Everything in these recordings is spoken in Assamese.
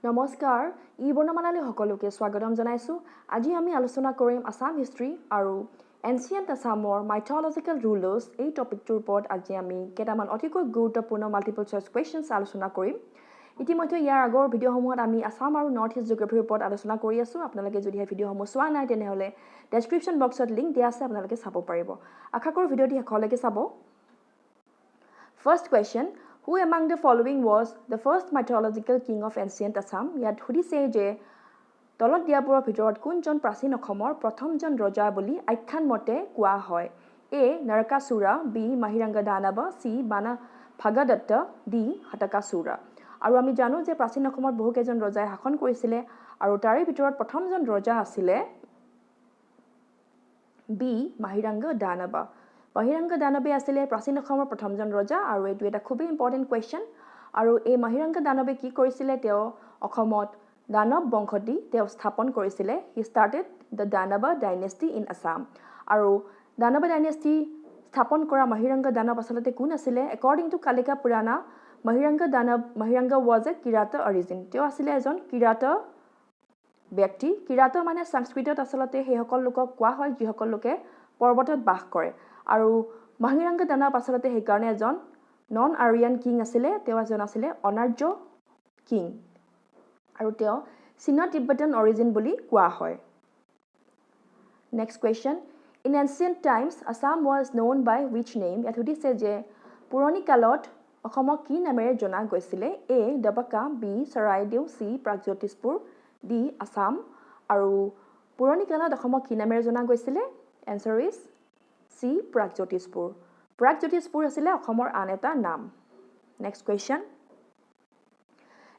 নমস্কাৰ ই বৰ্ণমালালৈ সকলোকে স্বাগতম জনাইছো আজি আমি আলোচনা কৰিম আসাম হিষ্ট্ৰী আৰু এনচিয়েন্ট আসামৰ মাইথলজিক্যাল ৰুলাৰ্ছ এই টপিকটোৰ ওপৰত আজি আমি কেইটামান অতিকৈ গুৰুত্বপূৰ্ণ মাল্টিপল চইচ কোৱেশ্চনছ আলোচনা কৰিম ইতিমধ্যে ইয়াৰ আগৰ ভিডিঅ'সমূহত আমি আসাম আৰু নৰ্থ ইষ্ট জিঅ'গ্ৰাফিৰ ওপৰত আলোচনা কৰি আছো আপোনালোকে যদি এই ভিডিঅ'সমূহ চোৱা নাই তেনেহলে ডেছক্ৰিপশ্যন বক্সত লিংক দিয়া আছে আপোনালোকে চাব পাৰিব আশা কৰোঁ ভিডিঅ'টি শেষলৈকে চাব First question, who among the following was the first mythological king of ancient Assam? ইয়াত সুধিছে যে তলত দিয়াবোৰৰ ভিতৰত কোনজন প্ৰাচীন অসমৰ প্ৰথমজন ৰজা বুলি আখ্যান মতে কোৱা হয় A. নৰকাসুৰা B. মাহিৰাংগা Danava C. বানা ভাগদত্ত D. হতকাসুৰা আৰু আমি জানো যে প্ৰাচীন অসমত বহুকেইজন ৰজাই শাসন কৰিছিলে আৰু তাৰে ভিতৰত প্ৰথমজন ৰজা আছিলে B. মাহিৰাংগা দানৱ মাহিৰাংগা দানৱে আছিলে প্ৰাচীন অসমৰ প্ৰথমজন ৰজা আৰু এইটো এটা খুবেই ইম্পৰ্টেণ্ট কুৱেশ্যন আৰু এই মাহিৰাংগা দানৱে কি কৰিছিলে তেওঁ অসমত দানৱ বংশটি তেওঁ স্থাপন কৰিছিলে he started the Danava dynasty in Assam আৰু দানৱ ডাইনেষ্টি স্থাপন কৰা মাহিৰাংগা দানৱ আচলতে কোন আছিলে according to Kalika Purana Mahiranga was a Kirata origin তেওঁ আছিলে এজন কিৰাত ব্যক্তি কিৰাত মানে সংস্কৃতত আচলতে সেইসকল লোকক কোৱা হয় যিসকল লোকে পৰ্বতত বাস কৰে আৰু মাহিৰাংগা দানৱ আচলতে সেইকাৰণে এজন নন আৰিয়ান কিং আছিলে তেওঁ এজন আছিলে অনাৰ্য কিং আৰু তেওঁ সিনো তিব্বতীয়ান অৰিজিন বুলি কোৱা হয় next question in ancient times Assam was known by which name ইয়াত সুধিছে যে পুৰণি কালত অসমক কি নামেৰে জনা গৈছিলে a Davaka B Charaideo C Pragjyotishpur D Assam আৰু পুৰণি কালত অসমক কি নামেৰে জনা গৈছিলে এনচাৰ ইজ চি প্ৰাগজ্যোতিষপুৰ আছিলে অসমৰ আন এটা নাম next question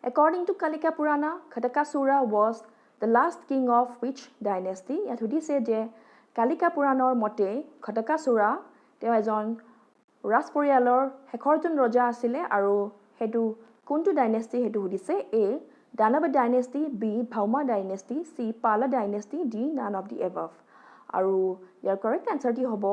According to Kalika Purana, Khatakasura was the last king of which dynasty? ইয়াত সুধিছে যে কালিকা পুৰাণৰ মতে খটকাসুৰা তেওঁ এজন ৰাজ পৰিয়ালৰ শেষৰজন ৰজা আছিলে আৰু হেতু কোনটো ডাইনেষ্টি হেতু সুধিছে এ দানৱ ডাইনেষ্টি বি ভাউমা ডাইনেষ্টি চি পালা dynasty D none of the above আৰু ইয়াৰ কাৰেক্ট আনসাৰটি হ'ব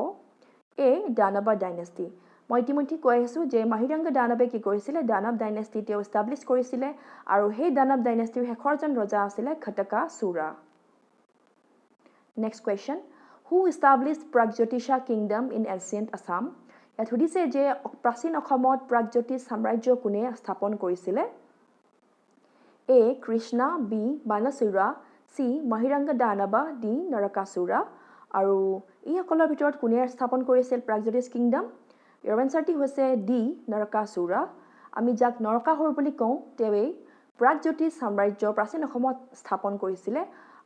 এ দানৱ ডাইনেষ্টি মই ইতিমধ্যে কৈ আহিছোঁ যে মাহিৰাংগা দানৱে কি কৰিছিলে দানৱ ডাইনেষ্টি তেওঁ এষ্টাব্লিছ কৰিছিলে আৰু সেই দানৱ ডাইনেষ্টিৰ শেষৰজন ৰজা আছিলে Ghatakasura next question who established Pragjyotisha kingdom in ancient Assam ইয়াত সুধিছে যে প্ৰাচীন অসমত প্ৰাগজ্যোতিষ সাম্ৰাজ্য কোনে স্থাপন কৰিছিলে এ কৃষ্ণা বি বানাসুৰা চি মাহিৰাংগা দানৱ ডি নৰকাসুৰা আৰু এইসকলৰ ভিতৰত কোনে স্থাপন কৰিছিল প্ৰাগজ্যোতিষ কিংডম ইয়াৰ এনচাৰটি হৈছে ডি নৰকাসুৰা আমি যাক নৰকাসুৰ বুলি কওঁ তেওঁই প্ৰাগজ্যোতিষ সাম্ৰাজ্য প্ৰাচীন অসমত স্থাপন কৰিছিলে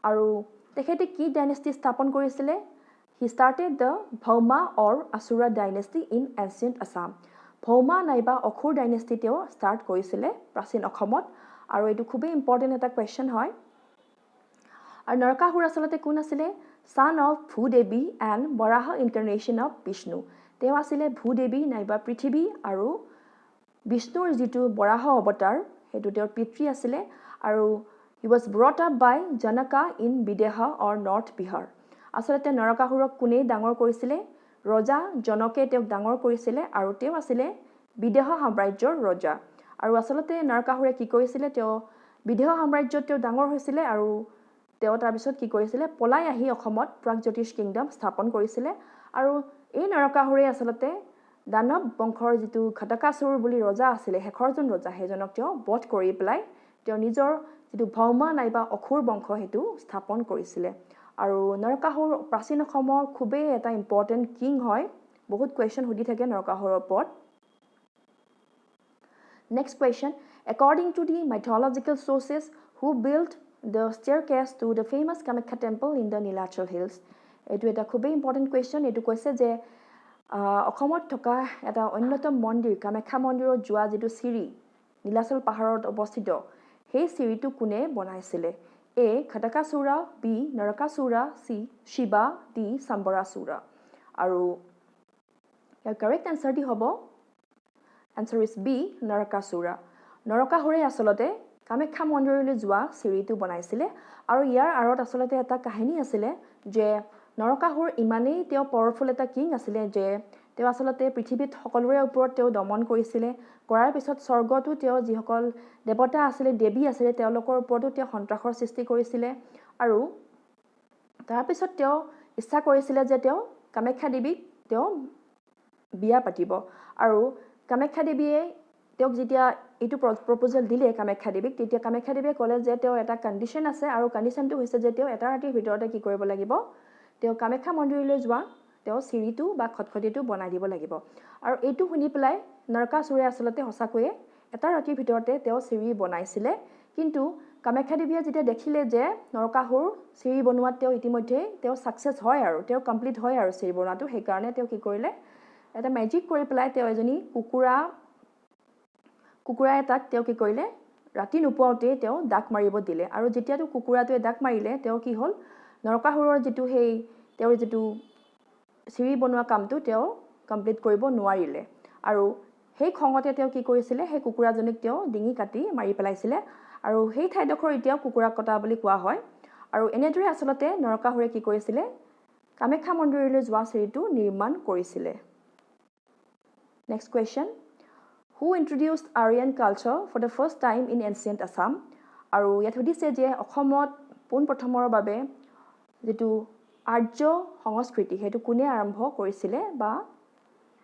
আৰু তেখেতে কি ডাইনেষ্টি স্থাপন কৰিছিলে he started the Bhauma or Asura dynasty in ancient Assam Bhauma নাইবা অসুৰ ডাইনেষ্টি তেওঁ ষ্টাৰ্ট কৰিছিলে প্ৰাচীন অসমত আৰু এইটো খুবেই ইম্পৰ্টেণ্ট এটা কুৱেশ্যন হয় আৰু নৰকাসুৰ আচলতে কোন আছিলে son of ভূদেৱী and Varaha ইনকাৰ্নেশ্যন of Bishnu তেওঁ আছিলে ভূদেৱী নাইবা পৃথিৱী আৰু বিষ্ণুৰ যিটো বৰাহ অৱতাৰ সেইটো তেওঁৰ পিতৃ আছিলে আৰু he was brought up by Janaka in Videha or north Bihar আচলতে নৰকাসুৰক কোনে ডাঙৰ কৰিছিলে ৰজা জনকে তেওঁক ডাঙৰ কৰিছিলে আৰু তেওঁ আছিলে বিদেহ সাম্ৰাজ্যৰ ৰজা আৰু আচলতে নৰকাসুৰে কি কৰিছিলে তেওঁ বিদেহ সাম্ৰাজ্যত তেওঁ ডাঙৰ হৈছিলে আৰু তেওঁ তাৰপিছত কি কৰিছিলে পলাই আহি অসমত প্ৰাগজ্যোতিষ কিংডম স্থাপন কৰিছিলে আৰু এই নৰকাসুৰে আচলতে দানৱ বংশৰ যিটো খটকাসুৰ বুলি ৰজা আছিলে শেষৰজন ৰজা সেইজনক তেওঁ বধ কৰি পেলাই তেওঁ নিজৰ যিটো ভৌমা নাইবা অসুৰ বংশ সেইটো স্থাপন কৰিছিলে আৰু নৰকাসুৰ প্ৰাচীন অসমৰ খুবেই এটা ইম্পৰ্টেণ্ট কিং হয় বহুত কুৱেশ্যন সুধি থাকে নৰকাসুৰৰ ওপৰত next question according to the mythological sources who built the staircase to the famous Kamakya temple in the Nilachal hills এইটো এটা খুবেই ইম্পৰ্টেণ্ট কুৱেশ্যন এইটো কৈছে যে অসমত থকা এটা অন্যতম মন্দিৰ কামাখ্যা মন্দিৰত যোৱা যিটো চিৰি নীলাচল পাহাৰত অৱস্থিত সেই চিৰিটো কোনে বনাইছিলে এ খটকাসুৰা বি নৰকাসুৰা চি শিৱা ডি সম্বৰাসুৰা আৰু ইয়াৰ কাৰেক্ট আনসাৰটি হ'ব আনসাৰ ইজ বি নৰকাসুৰে আচলতে কামাখ্যা মন্দিৰলৈ যোৱা চিৰিটো বনাইছিলে আৰু ইয়াৰ আঁৰত আচলতে এটা কাহিনী আছিলে যে নৰকাসুৰ ইমানেই তেওঁ পাৱাৰফুল এটা কিং আছিলে যে তেওঁ আচলতে পৃথিৱীত সকলোৰে ওপৰত তেওঁ দমন কৰিছিলে কৰাৰ পিছত স্বৰ্গতো তেওঁ যিসকল দেৱতা আছিলে দেৱী আছিলে তেওঁলোকৰ ওপৰতো তেওঁ সন্ত্ৰাসৰ সৃষ্টি কৰিছিলে আৰু তাৰ পিছত তেওঁ ইচ্ছা কৰিছিলে যে তেওঁ কামাখ্যা দেৱীক তেওঁ বিয়া পাতিব আৰু কামাখ্যা দেৱীয়ে তেওঁক যেতিয়া এইটো প্ৰপ'জেল দিলে কামাখ্যা দেৱীক তেতিয়া কামাখ্যা দেৱীয়ে ক'লে যে তেওঁ এটা কণ্ডিশ্যন আছে আৰু কণ্ডিশ্যনটো হৈছে যে তেওঁ এটা ৰাতিৰ ভিতৰতে কি কৰিব লাগিব তেওঁ কামাখ্যা মন্দিৰলৈ যোৱা তেওঁ চিৰিটো বা খটখটিটো বনাই দিব লাগিব আৰু এইটো শুনি পেলাই নৰকাসুৰে আচলতে সঁচাকৈয়ে এটা ৰাতিৰ ভিতৰতে তেওঁ চিৰি বনাইছিলে কিন্তু কামাখ্যা দেৱীয়ে যেতিয়া দেখিলে যে নৰকাসুৰ চিৰি বনোৱাত তেওঁ ইতিমধ্যে তেওঁ ছাকচেছ হয় আৰু তেওঁ কমপ্লিট হয় আৰু চিৰি বনোৱাটো সেইকাৰণে তেওঁ কি কৰিলে এটা মেজিক কৰি পেলাই তেওঁ এজনী কুকুৰা এটাক তেওঁ কি কৰিলে ৰাতি নোপোৱাওঁতেই তেওঁ ডাক মাৰিব দিলে আৰু যেতিয়াতো কুকুৰাটোৱে ডাক মাৰিলে তেওঁ কি হ'ল নৰকাসুৰৰ যিটো তেওঁৰ যিটো চিৰি বনোৱা কামটো তেওঁ কমপ্লিট কৰিব নোৱাৰিলে আৰু সেই খঙতে তেওঁ কি কৰিছিলে সেই কুকুৰাজনীক তেওঁ ডিঙি কাটি মাৰি পেলাইছিলে আৰু সেই ঠাইডোখৰ এতিয়াও কুকুৰা কটা বুলি কোৱা হয় আৰু এনেদৰে আচলতে নৰকাসুৰে কি কৰিছিলে কামাখ্যা মন্দিৰলৈ যোৱা চিৰিটো নিৰ্মাণ কৰিছিলে next question Who introduced Aryan culture for the first time in ancient Assam? আৰু ইয়াত সুধিছে যে অসমত পোনপ্ৰথমৰ বাবে যিটো আৰ্য সংস্কৃতি সেইটো কোনে আৰম্ভ কৰিছিলে বা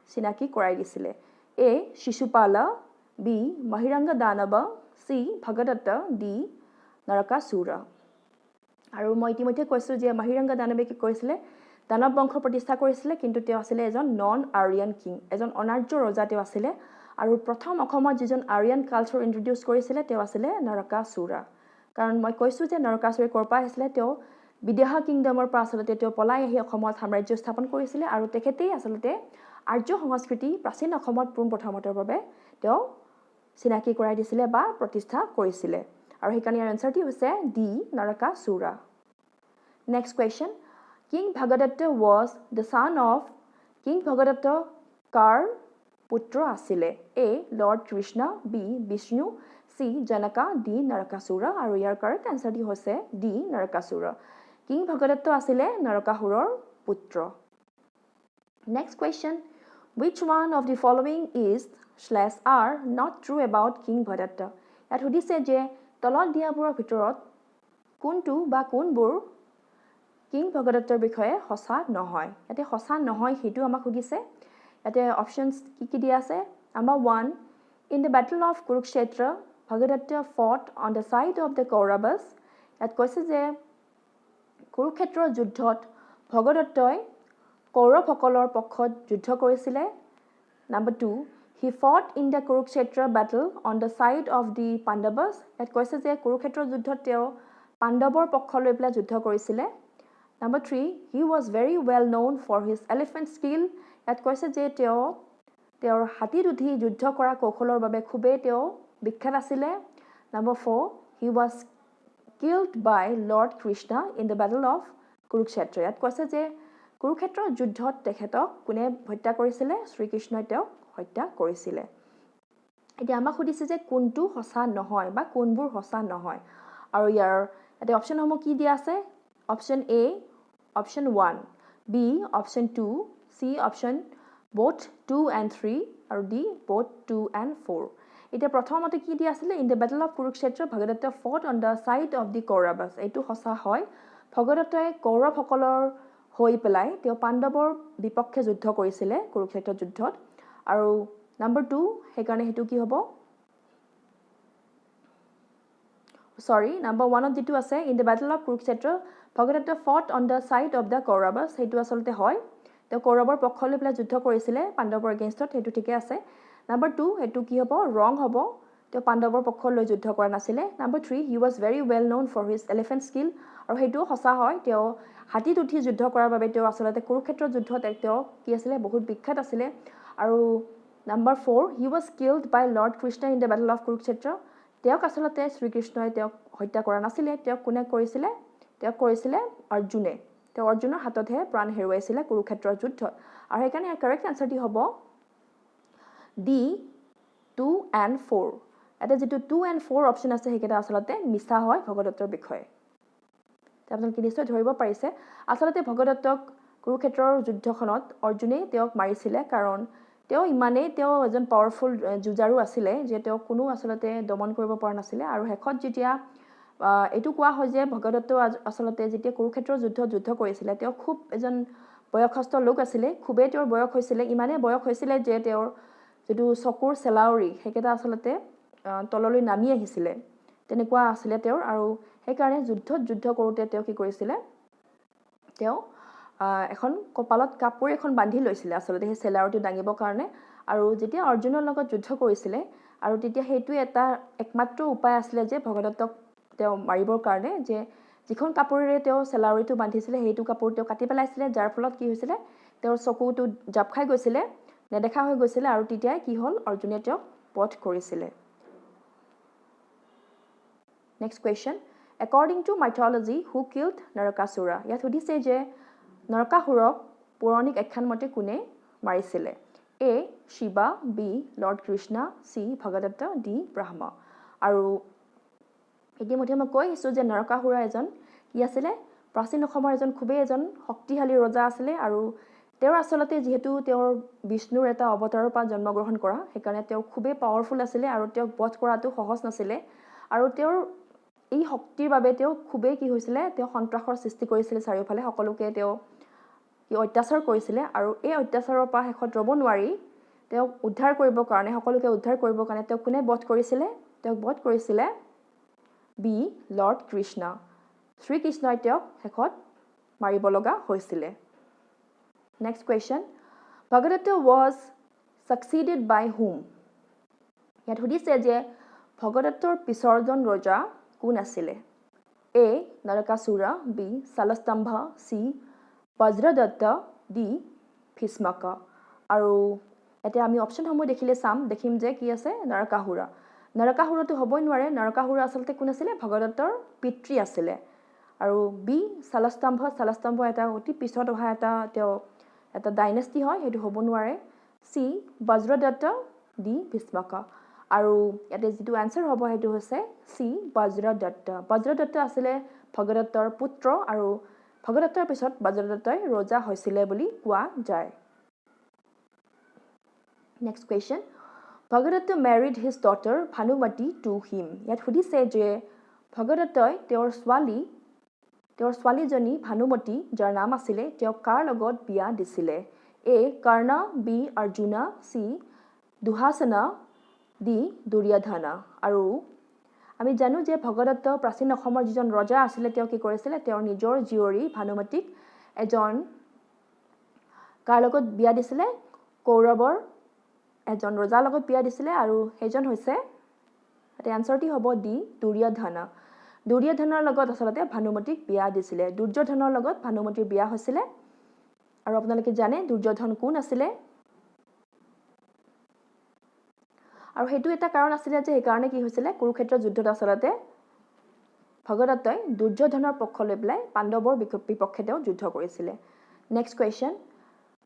চিনাকি কৰাই দিছিলে A. শিশুপালা B. Mahiranga Danava C. Bhagadatta D. নৰকাসুৰা আৰু মই ইতিমধ্যে কৈছোঁ যে মহিৰংগ দানৱে কি কৰিছিলে দানৱ বংশ প্ৰতিষ্ঠা কৰিছিলে কিন্তু তেওঁ আছিলে এজন নন আৰিয়ান কিং এজন অনাৰ্য ৰজা তেওঁ আছিলে আৰু প্ৰথম অসমত যিজন আৰিয়ান কালচাৰ ইন্ট্ৰডিউচ কৰিছিলে তেওঁ আছিলে নৰকাসুৰা কাৰণ মই কৈছোঁ যে নৰকাসুৰে ক'ৰ পৰা আহিছিলে তেওঁ বিদেহা কিংডমৰ পৰা আচলতে তেওঁ পলাই আহি অসমত সাম্ৰাজ্য স্থাপন কৰিছিলে আৰু তেখেতেই আচলতে আৰ্য সংস্কৃতি প্ৰাচীন অসমত পোনপ্ৰথমৰ বাবে তেওঁ চিনাকি কৰাই দিছিলে বা প্ৰতিষ্ঠা কৰিছিলে আৰু সেইকাৰণে ইয়াৰ এনচাৰটি হৈছে the Narakasura next question King Bhagadatta was the son of King Bhagadatta কাৰ পুত্ৰ আছিলে A. Lord Krishna B. Vishnu C. Janaka D. Narakasura আৰু ইয়াৰ কাৰেক্ট আনসাৰটি হৈছে D. Narakasura King Bhagadatta আছিলে নৰকাসুৰৰ পুত্ৰ Next question Which one of the following is/are not true about King Bhagadatta ইয়াত সুধিছে যে তলত দিয়াবোৰৰ ভিতৰত কোনটো বা কোনবোৰ King Bhagadattaৰ বিষয়ে সঁচা নহয় ইয়াতে সঁচা নহয় হেতু আমাক সুধিছে ইয়াতে অপশনস কি দিয়া আছে Number 1 In the battle of Kurukshetra Bhagadatta fought on the side of the Kauravas ইয়াত কৈছে যে কুৰুক্ষেত্ৰৰ যুদ্ধত ভগদত্তই কৌৰৱসকলৰ পক্ষত যুদ্ধ কৰিছিলে Number 2 He fought in the Kurukshetra battle on the side of the Pandavas ইয়াত কৈছে যে কুৰুক্ষেত্ৰৰ যুদ্ধত তেওঁ পাণ্ডৱৰ পক্ষ লৈ পেলাই যুদ্ধ কৰিছিলে Number 3 He was very well known for his elephant skill ইয়াত কৈছে যে তেওঁৰ হাতীত উঠি যুদ্ধ কৰা কৌশলৰ বাবে খুবেই তেওঁ বিখ্যাত আছিলে Number 4 He was killed by Lord Krishna in the battle of Kurukshetra ইয়াত কৈছে যে কুৰুক্ষেত্ৰৰ যুদ্ধত তেখেতক কোনে হত্যা কৰিছিলে শ্ৰীকৃষ্ণই তেওঁক হত্যা কৰিছিলে এতিয়া আমাক সুধিছে যে কোনটো সঁচা নহয় বা কোনবোৰ সঁচা নহয় আৰু ইয়াৰ এটা অপচনসমূহ কি দিয়া আছে Option A, Option 1, B, Option 2, C, Option both 2 and 3, or D, both 2 and 4. এতিয়া প্ৰথমতে কি দিয়া আছিলে In the battle of Kurukshetra, Bhagadatta fought on the side of the Kauravas. এইটো সঁচা হয় ভগদত্তই কৌৰৱসকলৰ হৈ পেলাই তেওঁ পাণ্ডৱৰ বিপক্ষে যুদ্ধ কৰিছিলে কুৰুক্ষেত্ৰ যুদ্ধত আৰু Number 2 সেইকাৰণে হেতু কি হ'ব Sorry, Number 1 of the two আছে In the battle of Kurukshetra, Bhagadatta fought on the side of the Kauravas. হেতু আসলতে হয় তেওঁ কৌৰৱৰ পক্ষ লৈ পেলাই যুদ্ধ কৰিছিলে পাণ্ডৱৰ এগেইনষ্টত হেতু ঠিকে আছে Number 2 হেতু কি হ'ব ৰং হ'ব তেওঁ পাণ্ডৱৰ পক্ষ লৈ যুদ্ধ কৰা নাছিলে Number 3 He was very well known for his elephant skill আৰু হেতু সঁচা হয় তেওঁ হাতীত উঠি যুদ্ধ কৰাৰ বাবে তেওঁ আসলতে কুৰুক্ষেত্ৰ যুদ্ধত তেওঁ কি আছিলে বহুত বিখ্যাত আছিলে আৰু Number 4 He was killed by Lord Krishna in the battle of Kurukshetra তেওঁক আসলতে শ্ৰীকৃষ্ণই তেওঁক হত্যা কৰা নাছিলে তেওঁক কোনে কৰিছিলে তেওঁক কৰিছিলে অৰ্জুনে তেওঁ অৰ্জুনৰ হাততহে প্ৰাণ হেৰুৱাইছিলে কুৰুক্ষেত্ৰৰ যুদ্ধত আৰু সেইকাৰণে কাৰেক্ট আনসাৰটি হ'ব D 2 and 4 এটা যেটো 2 and 4 অপচন আছে হেকেটা আসলতে মিছা হয় ভগদত্তৰ বিষয়ে আপোনালোকে নিশ্চয় ধৰিব পাৰিছে আসলতে ভগদত্তক কুৰুক্ষেত্ৰৰ যুদ্ধখনত অৰ্জুনে তেওঁক মাৰিছিলে কাৰণ তেওঁ ইমানেই এজন পাৱাৰফুল যুঁজাৰু আছিলে যে তেওঁ কোনো আচলতে দমন কৰিব পৰা নাছিলে আৰু শেষত যেতিয়া এইটো কোৱা হয় যে ভগদত্ত আচলতে যেতিয়া কুৰুক্ষেত্ৰৰ যুদ্ধ কৰিছিলে তেওঁ খুব এজন বয়সস্থ লোক আছিলে খুবেই তেওঁৰ বয়স হৈছিলে ইমানেই বয়স হৈছিলে যে তেওঁৰ যিটো চকুৰ চেলাউৰি সেইকেইটা আচলতে তললৈ নামি আহিছিলে তেনেকুৱা আছিলে তেওঁৰ আৰু সেইকাৰণে যুদ্ধ কৰোঁতে তেওঁ কি কৰিছিলে তেওঁ এখন কপালত কাপোৰ এখন বান্ধি লৈছিলে আচলতে সেই চেলাউৰিটো দাঙিবৰ কাৰণে আৰু যেতিয়া অৰ্জুনৰ লগত যুদ্ধ কৰিছিলে আৰু তেতিয়া সেইটো এটা একমাত্ৰ উপায় আছিলে যে ভগদত্তক তেওঁ মাৰিবৰ কাৰণে যে যিখন কাপোৰেৰে তেওঁ চেলাউৰিটো বান্ধিছিলে সেইটো কাপোৰ তেওঁ কাটি পেলাইছিলে যাৰ ফলত কি হৈছিলে তেওঁৰ চকুটো জাপ খাই গৈছিলে নেদেখা হৈ গৈছিলে আৰু তেতিয়াই কি হ'ল অৰ্জুনে তেওঁক বধ কৰিছিলে next question according to mythology who killed Narakasura ইয়াত সুধিছে যে নৰকাসুৰক পৌৰাণিক আখ্যান মতে কোনে মাৰিছিলে A Shiva B lord Krishna C Bhagadatta D Brahma আৰু ইতিমধ্যে মই কৈ আহিছোঁ যে নৰকাসুৰ এজন কি আছিলে প্ৰাচীন অসমৰ এজন খুবেই এজন শক্তিশালী ৰজা আছিলে আৰু তেওঁৰ আচলতে যেহেতু তেওঁৰ বিষ্ণুৰ এটা অৱতাৰৰ পৰা জন্মগ্ৰহণ কৰা সেইকাৰণে তেওঁ খুবেই পাৱাৰফুল আছিলে আৰু তেওঁক বধ কৰাটো সহজ নাছিলে আৰু তেওঁৰ এই শক্তিৰ বাবে তেওঁ খুবেই কি হৈছিলে তেওঁ সন্ত্ৰাসৰ সৃষ্টি কৰিছিলে চাৰিওফালে সকলোকে তেওঁ কি অত্যাচাৰ কৰিছিলে আৰু এই অত্যাচাৰৰ পৰা শেষত ৰ'ব নোৱাৰি তেওঁক উদ্ধাৰ কৰিবৰ কাৰণে সকলোকে উদ্ধাৰ কৰিবৰ কাৰণে তেওঁ কোনে বধ কৰিছিলে তেওঁক বধ কৰিছিলে বি লৰ্ড কৃষ্ণ শ্ৰীকৃষ্ণই তেওঁক শেষত মাৰিব লগা হৈছিলে next question Bhagadatta was succeeded by whom ইয়াত সুধিছে যে ভগদত্তৰ পিছৰজন ৰজা কোন আছিলে A Narakasur B Salastambha C Bajradatta D Bhishmak আৰু এতিয়া আমি অপশ্যনসমূহ দেখিম যে কি আছে নৰকাসুৰটো হ'বই নোৱাৰে নৰকাসুৰ আচলতে কোন আছিলে ভগদত্তৰ পিতৃ আছিলে আৰু বি শালস্তম্ভ এটা অতি পিছত অহা এটা ডাইনেষ্টি হয় সেইটো হ'ব নোৱাৰে চি বজ্ৰদত্ত ডি ভীষ্মক আৰু ইয়াতে যিটো আনসাৰ হ'ব সেইটো হৈছে চি বজ্ৰদত্ত আছিলে ভগদত্তৰ পুত্ৰ আৰু ভগদত্তৰ পিছত বজ্ৰদত্তই ৰজা হৈছিলে বুলি কোৱা যায় next question Bhagadatta married his daughter Bhanumati to him ইয়াত সুধিছে যে ভগদত্তই তেওঁৰ ছোৱালীজনী ভানুমতি যাৰ নাম আছিলে তেওঁ কাৰ লগত বিয়া দিছিলে A Karna B Arjun C Dushasana D Duryodhan আৰু আমি জানো যে ভগদত্ত প্ৰাচীন অসমৰ যিজন ৰজা আছিলে তেওঁ কি কৰিছিলে তেওঁৰ নিজৰ জীয়ৰী ভানুমতিক এজন কাৰ লগত বিয়া দিছিলে কৌৰৱৰ এজন ৰজাৰ লগত বিয়া দিছিলে আৰু সেইজন হৈছে এটা আনসাৰটি হ'ব ডি দুৰ্যোধনৰ লগত আচলতে ভানুমতিক বিয়া দিছিলে দুৰ্যোধনৰ লগত ভানুমতিৰ বিয়া হৈছিলে আৰু আপোনালোকে জানে দুৰ্যোধন কোন আছিলে আৰু হেতু এটা কাৰণ আছিলে যে সেইকাৰণে কি হৈছিলে কুৰুক্ষেত্ৰৰ যুদ্ধত আচলতে ভগদত্তই দুৰ্যোধনৰ পক্ষ লৈ পেলাই পাণ্ডৱৰ বিপক্ষে তেওঁ যুদ্ধ কৰিছিলে next question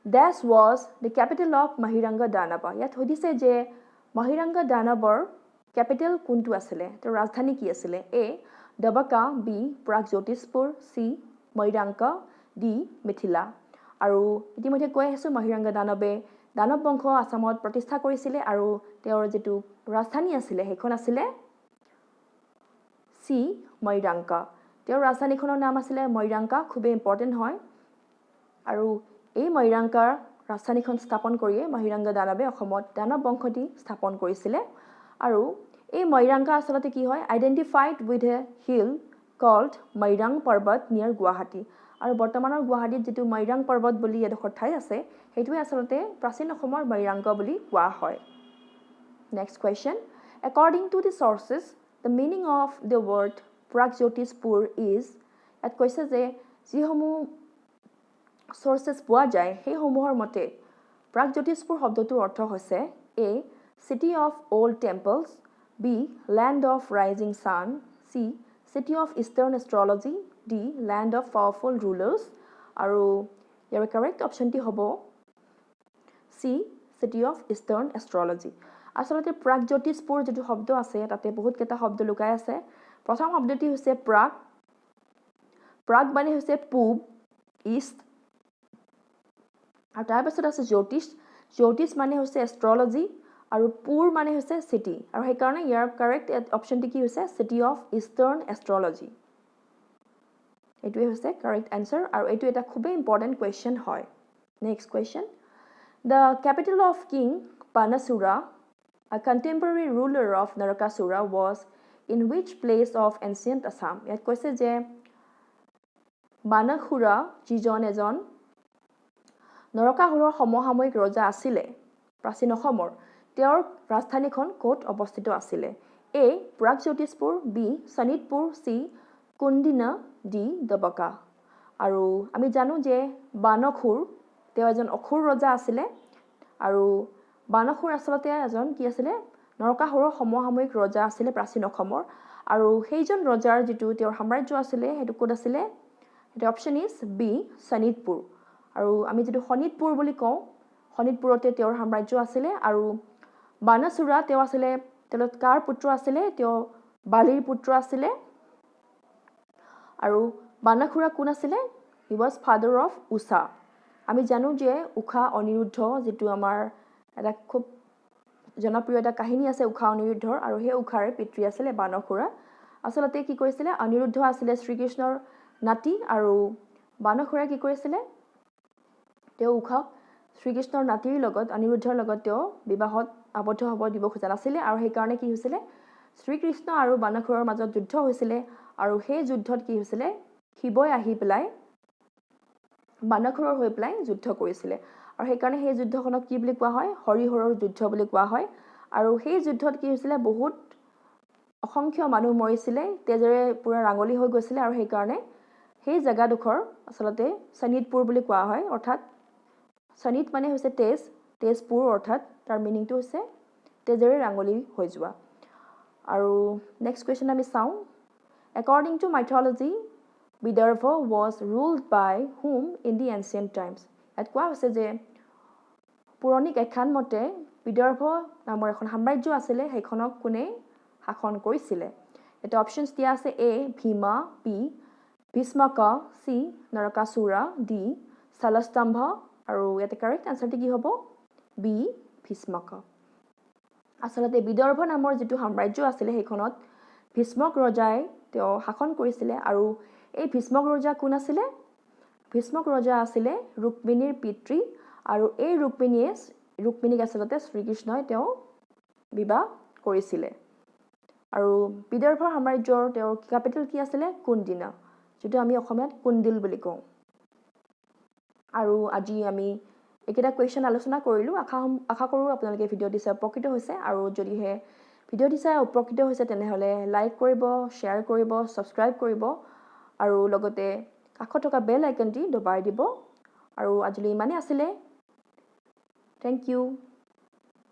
This was the capital of Mahiranga Danava ইয়াত সুধিছে যে মহিৰংগ দানৱৰ ক্যাপিটেল কোনটো আছিলে তো ৰাজধানী কি আছিলে A দবকা B Pragjyotishpur C মহিৰাংক D Mithila আৰু ইতিমধ্যে কৈ আহিছোঁ মহিৰংগ দানৱে দানৱ বংশ আসামত প্ৰতিষ্ঠা কৰিছিলে আৰু তেওঁৰ যেটো ৰাজধানী আছিলে সেইখন আছিলে C মহিৰাংক তেওঁৰ ৰাজধানীখনৰ নাম আছিলে মহিৰাংক খুবেই ইম্পৰ্টেন্ট হয় আৰু এই মহিৰাংকাৰ ৰাজধানীখন স্থাপন কৰিয়ে মহিৰংগ দানৱে অসমত দানৱ বংশটি স্থাপন কৰিছিলে আৰু এই মহিৰাংকা আচলতে কি হয় identified with a hill called Mahirang পৰ্বত নিয়াৰ গুৱাহাটী আৰু বৰ্তমানৰ গুৱাহাটীত যেটো মহিৰাং পৰ্বত বুলি এডোখৰ ঠাই আছে সেইটোৱে আচলতে প্ৰাচীন অসমৰ মহিৰাংক বুলি কোৱা হয় next question according to the sources the meaning of the word Pragjyotishpur is এত কৈছে যে যিসমূহ sources পোৱা যায় সেই সমূহৰ মতে প্ৰাগজ্যোতিষপুৰ শব্দটোৰ অৰ্থ হৈছে A city of old temples B land of rising sun C city of eastern astrology D land of powerful rulers আৰু ইয়াৰ correct optionটি হ'ব C city of eastern astrology আচলতে প্ৰাগজ্যোতিষপুৰ যেটো শব্দ আছে তাতে বহুত কেইটা শব্দ লুকাই আছে প্ৰথম শব্দটি হৈছে প্ৰাগ মানে হৈছে পূব ইষ্ট আৰু তাৰ পাছত আছে জ্যোতিষ জ্যোতিষ মানে হৈছে এষ্ট্ৰলজি আৰু পুৰ মানে হৈছে চিটি আৰু সেইকাৰণে ইয়াৰ কাৰেক্ট অপশ্যনটি কি হৈছে চিটি অফ ইষ্টাৰ্ণ এষ্ট্ৰলজি এইটোৱে হৈছে কাৰেক্ট এনচাৰ আৰু এইটো এটা খুবেই ইম্পৰ্টেণ্ট কুৱেশ্যন হয় next question the capital of king Banasura a contemporary ruler of Narakasura was in which place of ancient Assam ইয়াত কৈছে যে বানাসুৰা যিজন এজন নৰকাসুৰৰ সমসাময়িক ৰজা আছিলে প্ৰাচীন অসমৰ তেওঁৰ ৰাজধানীখন ক'ত অৱস্থিত আছিলে এ প্ৰাগজ্যোতিষপুৰ বি শনিতপুৰ চি কুণ্ডিনা ডি দবকা আৰু আমি জানো যে বানসুৰ তেওঁ এজন অসুৰ ৰজা আছিলে আৰু বানসুৰ আচলতে এজন কি আছিলে নৰকাসুৰৰ সমসাময়িক ৰজা আছিলে প্ৰাচীন অসমৰ আৰু সেইজন ৰজাৰ যিটো তেওঁৰ সাম্ৰাজ্য আছিলে সেইটো ক'ত আছিলে সেইটো অপশ্যন ইজ বি শনিতপুৰ আৰু আমি যেটো শনিতপুৰ বুলি কওঁ শনিতপুৰতে তেওঁৰ সাম্ৰাজ্য আছিলে আৰু বানাসুৰা তেওঁ আছিলে তেওঁ কাৰ পুত্ৰ আছিলে তেওঁ বালিৰ পুত্ৰ আছিলে আৰু বানাসুৰা কোন আছিলে হি ওয়াজ ফাদাৰ অফ উষা আমি জানো যে উষা অনিৰুদ্ধ যেটো আমাৰ এটা খুব জনপ্ৰিয় এটা কাহিনী আছে উষা অনিৰুদ্ধৰ আৰু সেই উষাৰে পিতৃ আছিলে বানাসুৰা আসলতে কি কৰিছিলে অনিৰুদ্ধ আছিলে শ্ৰীকৃষ্ণৰ নাতি আৰু বানাসুৰা কি কৰিছিলে তেওঁ উষাক শ্ৰীকৃষ্ণৰ নাতিৰ লগত অনিৰুদ্ধৰ লগত তেওঁ বিবাহত আবদ্ধ হ'ব দিব খোজা নাছিলে আৰু সেই কাৰণে কি হৈছিলে শ্ৰীকৃষ্ণ আৰু বানাসুৰৰ মাজত যুদ্ধ হৈছিলে আৰু সেই যুদ্ধত কি হৈছিলে শিৱই আহি পেলাই বানাসুৰৰ হৈ পেলাই যুদ্ধ কৰিছিলে আৰু সেই কাৰণে সেই যুদ্ধখনক কি বুলি কোৱা হয় হৰিহৰৰ যুদ্ধ বুলি কোৱা হয় আৰু সেই যুদ্ধত কি হৈছিলে বহুত অসংখ্য মানুহ মৰিছিলে তেজেৰে পুৰা ৰাঙলি হৈ গৈছিলে আৰু সেই কাৰণে সেই জাগাডোখৰ আসলতে শনিতপুৰ বুলি কোৱা হয় অৰ্থাৎ শনিত মানে হৈছে তেজপুৰ অৰ্থাৎ তাৰ মিনিংটো হৈছে তেজেৰে ৰাঙলি হৈ যোৱা আৰু নেক্সট কুৱেশ্যন আমি চাওঁ according to mythology Vidarbha was ruled by whom in the ancient times ইয়াত কোৱা হৈছে যে পুৰণিক এখান মতে বিদৰ্ভ নামৰ এখন সাম্ৰাজ্য আছিলে সেইখনক কোনে শাসন কৰিছিলে এটা অপশ্যনছ দিয়া আছে এ ভীমা বি ভীষ্মকা চি নৰকাসুৰা ডি শালস্তম্ভ আৰু ইয়াতে কাৰেক্ট আনসাৰটো কি হ'ব বি ভীষ্মকা আসলতে বিদৰ্ভ নামৰ যেটো সাম্ৰাজ্য আছিলে সেইখনত ভীষ্মক ৰজাই তেওঁ শাসন কৰিছিলে আৰু এই ভীষ্মক ৰজা কোন আছিলে ভীষ্মক ৰজা আছিলে ৰুক্মিণীৰ পিতৃ আৰু এই ৰুক্মিণীক আসলতে শ্ৰীকৃষ্ণই তেওঁ বিবাহ কৰিছিলে আৰু বিদৰ্ভৰ সাম্ৰাজ্যৰ তেওঁৰ কেপিটেল কি আছিলে কুণ্ডিনা যেটো আমি অসমীয়াত কুণ্ডিল বুলি কওঁ আৰু আজি আমি একেটা কুৱেশ্যন আলোচনা কৰিলো আশা কৰো আপোনালোকে ভিডিঅ'টি চাই উপকৃত হৈছে আৰু যদিহে ভিডিঅ'টি চাই উপকৃত হৈছে তেনেহলে লাইক কৰিব শ্বেয়াৰ কৰিব সাবস্ক্ৰাইব কৰিব আৰু লগতে কাষত থকা বেল আইকনটি দবাই দিব আৰু আজিলৈ ইমানে আছিলে থ্যাংক ইউ